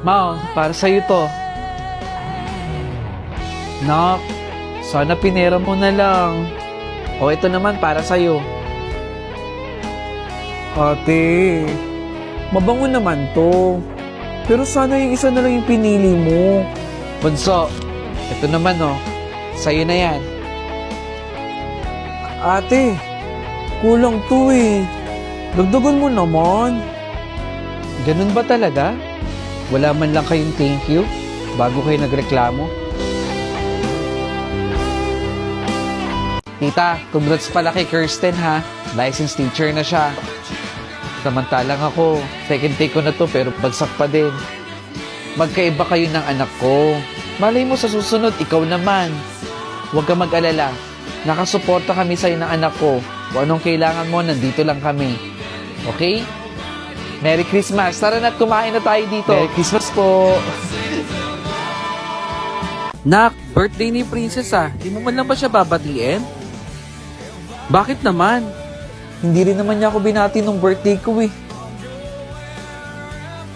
Ma, para sa'yo to. Nak, sana pinera mo na lang. O ito naman para sa'yo. Ate, mabango naman to. Pero sana yung isa na lang yung pinili mo. Bunso, ito naman sa'yo na yan. Ate, kulang to eh. Dagdagan mo naman. Ganun ba talaga? Wala man lang kayong thank you bago kayo nagreklamo? Tita, congrats pala kay Kirsten ha. Licensed teacher na siya. Samantalang ako, second take ko na to pero bagsak pa din. Magkaiba kayo ng anak ko. Malay mo sa susunod, ikaw naman. Huwag ka mag-alala. Nakasuporta kami sa'yo ng anak ko. Kung anong kailangan mo, nandito lang kami. Okay? Merry Christmas. Tara na't kumain na tayo dito. Merry Christmas po. Nak, birthday ni Princess Di mo man lang ba siya babatiin? Bakit naman? Hindi rin naman niya ako binati nung birthday ko eh.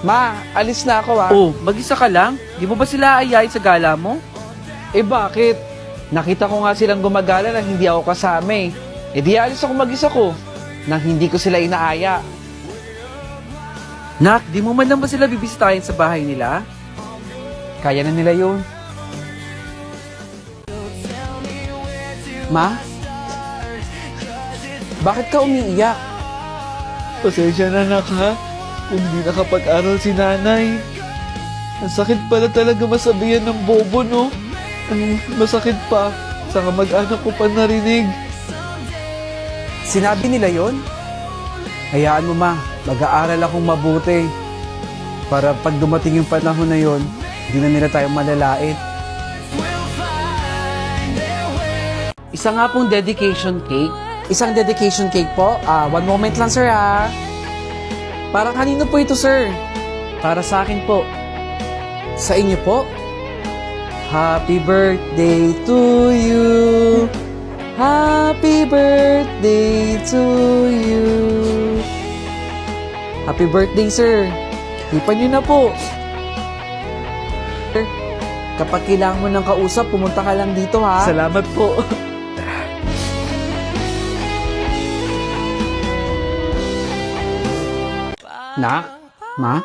Ma, alis na ako Oh, mag-isa ka lang? Di mo ba sila ayayin sa gala mo? Eh bakit? Nakita ko nga silang gumagala nang hindi ako kasama eh. Eh di alis ako mag-isa ko nang hindi ko sila inaaya. Nak, di mo man lang ba sila bibisitahin sa bahay nila? Kaya na nila yun. Ma? Bakit ka umiiyak? Pasensya na anak ha, kung hindi nakapag-aral si nanay. Ang sakit pala talaga masabihan ng bobo no. Ang masakit pa, saka mag-anak ko pa narinig. Sinabi nila yon? Hayaan mo ma, mag-aaral akong mabuti. Para pag dumating yung panahon na yon, hindi na nila tayo malalait. Isa nga pong dedication cake. Isang dedication cake po. One moment lang sir Para kanino po ito sir? Para sa akin po. Sa inyo po? Happy birthday to you. Happy birthday to you. Happy birthday, sir. Hipan niyo na po. Sir, kapag kailangan mo ng kausap, pumunta ka lang dito, ha? Salamat po. Nak? Ma?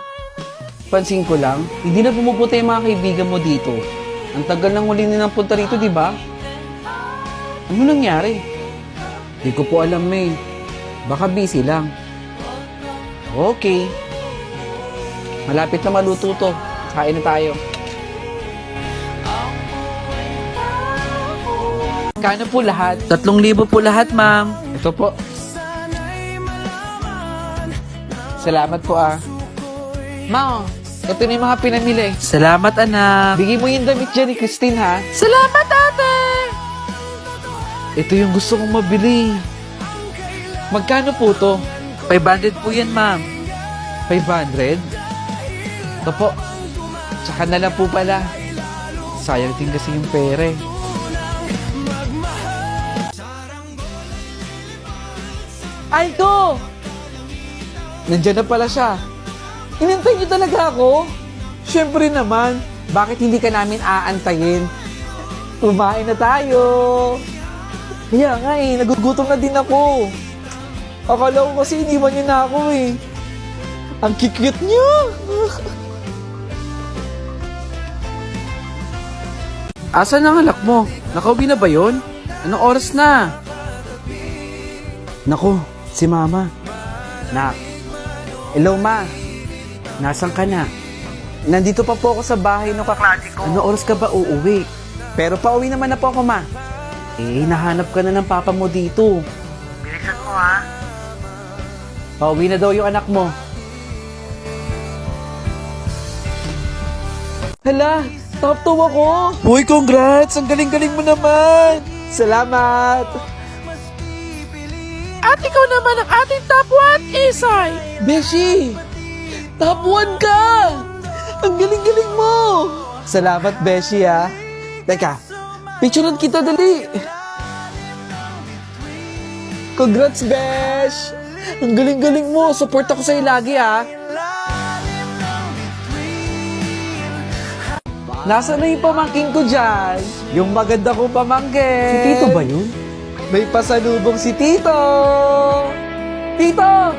Pansin ko lang, hindi na pumupunta yung mga kaibigan mo dito. Ang tagal nang huli nilang punta rito, di ba? Ano nangyari? Di ko po alam eh. Baka busy lang. Okay. Malapit na maluto to. Kain na tayo. Kano po lahat? 3,000 po lahat, ma'am. Ito po. Salamat po Ma, ito na yung mga pinamili. Salamat, anak. Bigay mo yung damit dyan ni Christine, ha? Salamat, ate! Ito yung gusto kong mabili. Magkano po to? 500 po yan, ma'am. 500? Ito po. Tsaka na lang po pala. Sayang din kasi yung pere. Aldo! Nandiyan na pala siya. Inintay niyo talaga ako? Siyempre naman. Bakit hindi ka namin aantayin? Kumain na tayo. Kaya nga nagugutom na din ako. Akala ko kasi iniwan niyo na ako eh. Ang cute niyo. Asan ang alak mo? Nakauwi na ba yun? Anong oras na? Naku, si Mama. Nak. Hello, Ma. Nasaan ka na? Nandito pa po ako sa bahay ng kaklase ko. Ano oras ka ba uuwi? Pero pauwi naman na po ako, Ma. Nahanap ka na ng papa mo dito. Bilisan mo, ha? Pauwi na daw yung anak mo. Hala, top 2 ako. Uy, congrats! Ang galing-galing mo naman. Salamat. At ikaw naman ang ating top 1, Isay. Beshi, top 1 ka. Ang galing-galing mo. Salamat, Beshi, ha. Teka, picturean kita, dali. Congrats, Besh. Ang galing-galing mo. Support ako sa'yo lagi, ha. Nasaan na yung pamangkin ko dyan? Yung maganda kong pamangkin. Si Tito ba yun? May pasalubong si Tito! Tito!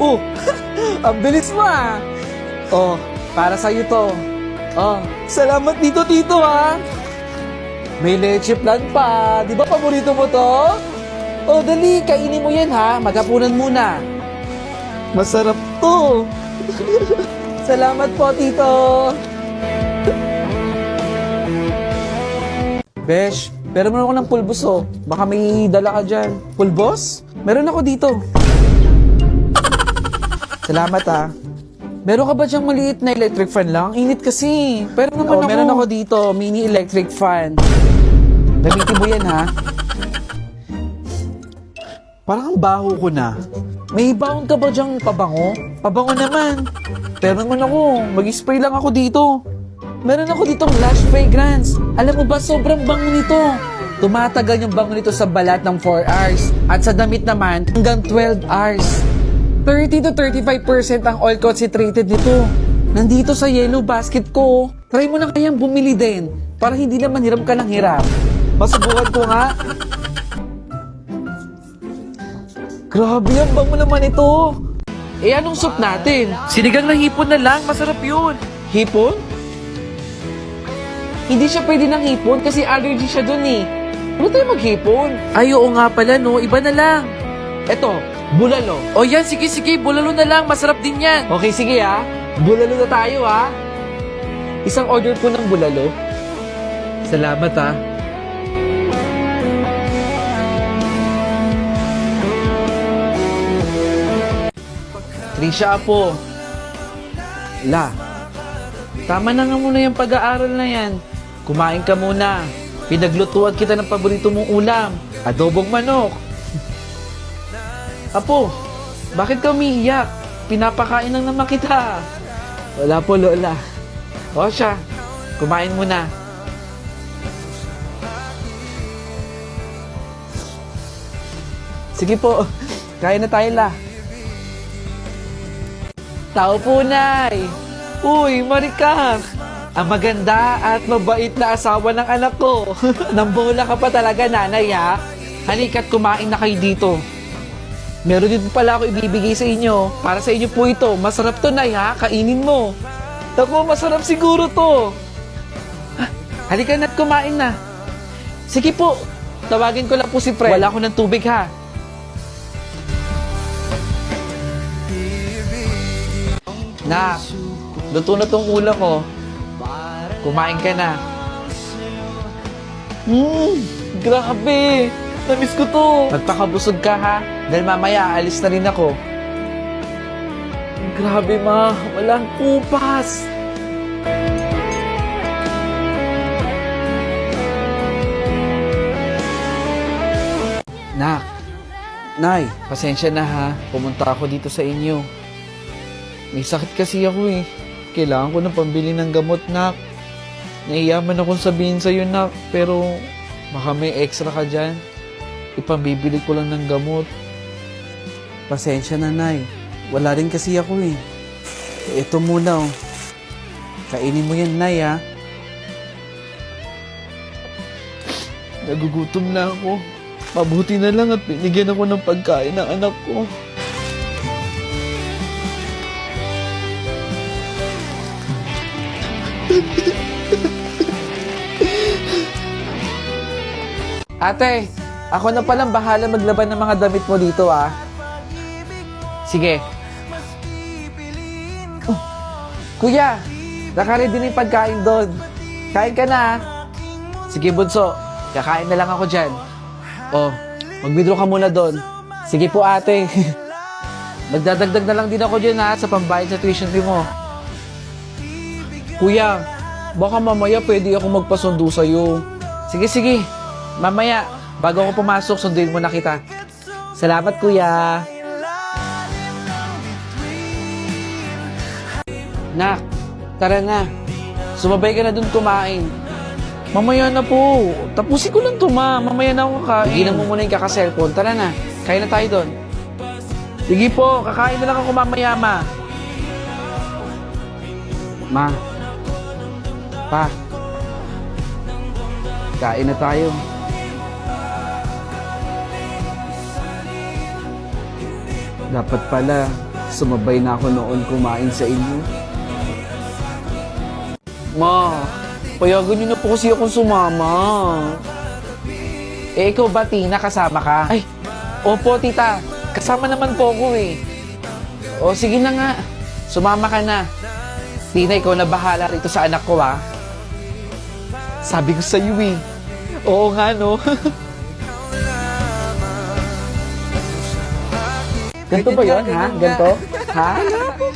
Oh, ang bilis mo ah! Oh, para sa'yo to. Oh, salamat dito, Tito ha! May leche plan pa. Di ba paborito mo to? Oh, dali, kainin mo yan ha. Maghapunan muna. Masarap to. Salamat po, Tito. Besh, pero meron ako ng pulbos oh. Baka may dala ka dyan. Pulbos? Meron ako dito. Salamat ah. Meron ka ba dyang maliit na electric fan lang? Init kasi. Pero naman ako. Meron ako dito, mini electric fan. Gamitin mo yan ha. Parang ang baho ko na. May baon ka ba dyang pabango? Pabango naman. Pero naman ako, mag-spray lang ako dito. Meron ako ditong Lush Fragrance. Alam mo ba, sobrang bango nito. Tumatagal yung bango nito sa balat ng 4 hours. At sa damit naman, hanggang 12 hours. 30 to 35% ang oil concentrated nito. Nandito sa yellow basket ko. Try mo na kayang bumili din. Para hindi naman hiram ka ng hiram. Masubukan ko nga. Grabe, ang bango naman ito. Eh, anong soup natin? Sinigang na hipon na lang, masarap yun. Hipon? Hindi siya pwede ng hipon kasi allergy siya dun eh. Ano tayo maghipon? Ay, oo nga pala no, iba na lang. Eto, bulalo. O yan, sige, bulalo na lang, masarap din yan. Okay, sige ha. Bulalo na tayo ha. Isang order po ng bulalo. Salamat ha. Trisha po. La, tama na nga muna yung pag-aaral na yan. Kumain ka muna. Pinaglutuan kita ng paborito mong ulam. Adobong manok. Apo, bakit ka umiiyak? Pinapakain lang naman kita. Wala po, Lola. O siya, kumain muna. Sige po, kain na tayo la. Tao po, Nay. Uy, Marikang. Ang maganda at mabait na asawa ng anak ko. Nambola ka pa talaga, nanay, ha? Halika't kumain na kayo dito. Meron din pala ako ibibigay sa inyo. Para sa inyo po ito. Masarap to, Nay, ha? Kainin mo. Tako, masarap siguro to. Halika na't kumain na. Sige po. Tawagin ko lang po si Fred. Wala ko ng tubig, ha? Nak, luto na tong ulam ko. Kumain ka na. Grabe. Namiss ko to. Magpakabusog ka ha. Dahil mamaya aalis na rin ako. Grabe ma. Walang kupas. Nak. Nay, pasensya na ha. Pumunta ako dito sa inyo. May sakit kasi ako eh. Kailangan ko ng pambili ng gamot, Nak. Naiyaman akong sabihin sa'yo, Nak. Pero baka may extra ka dyan. Ipambibili ko lang ng gamot. Pasensya na, Nay. Wala rin kasi ako eh. Ito muna, oh. Kainin mo yan, Nay, ha. Nagugutom na ako. Mabuti na lang at binigyan ako ng pagkain ng anak ko. Ate, ako na palang bahala maglaban ng mga damit mo dito, ah. Sige. Kuya, nakaready na yung pagkain doon. Kain ka na, ah. Sige, bunso. Kakain na lang ako dyan. Oh, mag-withdraw ka muna doon. Sige po, ate. Magdadagdag na lang din ako dyan, ha, sa pambayad sa tuition fee mo. Kuya, baka mamaya pwede ako magpasundo sa'yo. Sige. Mamaya, bago ako pumasok, sunduin mo na kita. Salamat, kuya. Nak, tara na. Sumabay ka na dun kumain. Mamaya na po. Tapusin ko lang to, ma. Mamaya na ako kakain. Higilan mo muna yung kaka-cellphone. Tara na. Kain na tayo dun. Sige po, kakain na lang ako mamaya, ma. Ma. pa. Kain na tayo. Dapat pala, sumabay na ako noon kumain sa inyo. Ma, payagan niyo na po kasi akong sumama. Eh, ikaw ba, Tina, kasama ka? Ay, Opo, tita. Kasama naman po ako eh. O, sige na nga. Sumama ka na. Tina, ikaw na bahala rito sa anak ko, ha? Sabi ko sa'yo eh. Oo nga, no? ganito ba yun, ha? Ganito? Ha?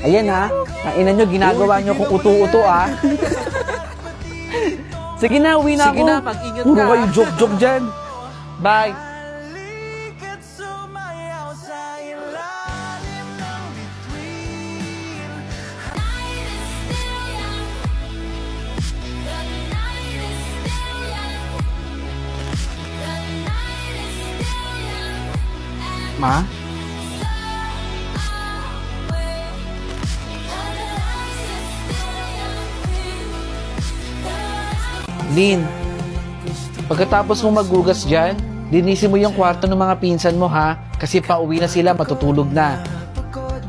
Ayan, ha? Ang ina nyo, ginagawa nyo kung uto-uto, ha? Sige na, uwi na Sige ako. na, mag-ingat Puro ka. kayo joke-joke dyan. Bye. Ma? Lin, pagkatapos mo maghugas dyan, linisin mo yung kwarto ng mga pinsan mo, ha? Kasi pauwi na sila, matutulog na.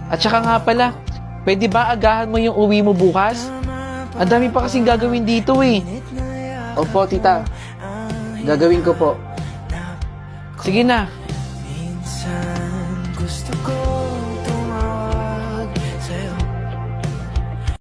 At saka nga pala, pwede ba agahan mo yung uwi mo bukas? Ang dami pa kasing gagawin dito eh. Opo, tita. Gagawin ko po. Sige na. Minsan gusto ko